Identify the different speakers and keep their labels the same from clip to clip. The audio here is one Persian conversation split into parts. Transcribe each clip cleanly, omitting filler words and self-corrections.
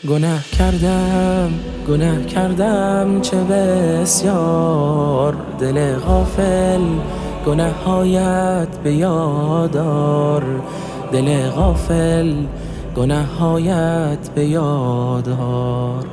Speaker 1: گناه کردم چه بسیار، دل غافل گناه‌هایت به یاد آر، دل غافل گناه‌هایت به یاد آر.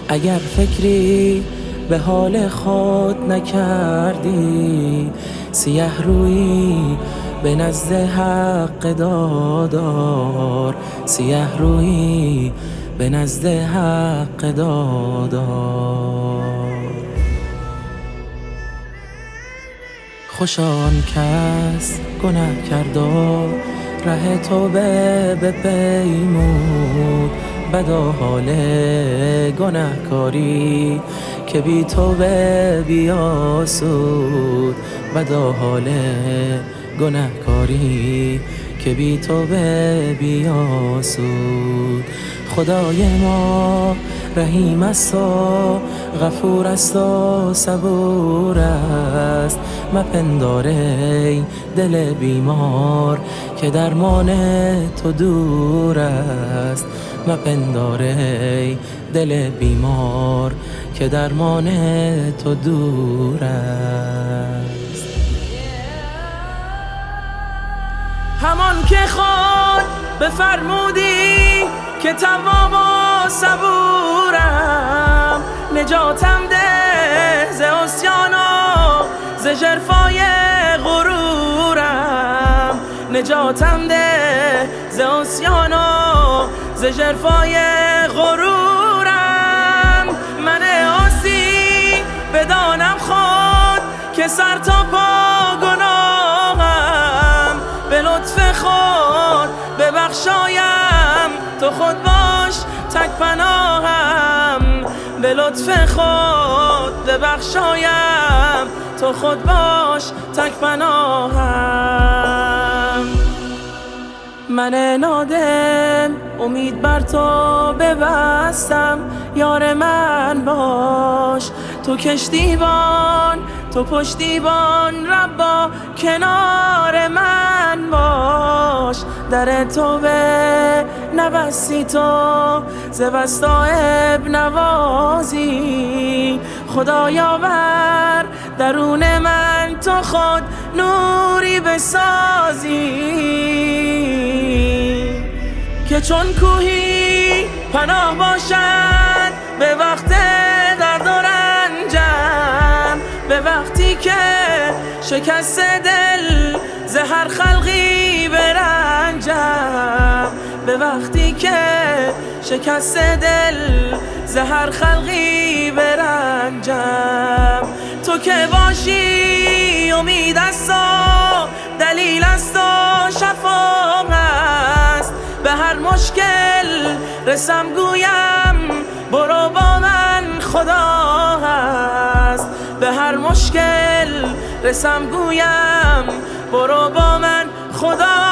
Speaker 1: اگر فکری به حال خود نکردی، سیه رویی به نزد حق دادار، سیه رویی به نزد حق دادار. خوش آن کس گناه کرد و ره توبه بپیمود، بدا حال گناهکاری که بی توبه بیاسود، بدا حال گناهکاری که بی توبه بیاسود. خدای ما رحیم است و غفور است و صبور است، مپندار ای دل بیمار که درمان تو دور است، مپندار ای دل بیمار که درمان تو دور است. همان که خود بفرمودی که تواب و صبورم، نجاتم ده ز عصیان و ز ژرفای غرورم، نجاتم ده ز عصیان و ز ژرفای غرورم. من عاصی بدانم خود که سر تا پا گناهم، به لطف خود ببخشایم تو خود باش تک پناهم، به لطف خود ببخشایم تو خود باش تک پناهم. من نادم امید بر تو ببستم، یار من باش تو کشتیبان، تو پشتیبان ربا کنار من باش. در توبه نبستی تو ز وسایب نوازی، خدایا بر درون من تو خود نوری بسازی، که چون کوهی پناه باشد به وقت درد و رنجم، به وقتی که شکست دل ز هر خلقی برنجم، به وقتی که شکست دل ز هر خلقی برنجم. تو که باشی امید است و دلیل است و شفا هست، به هر مشکل رسم گویم برو با من خدا هست، به هر مشکل رسم گویم برو با من خدا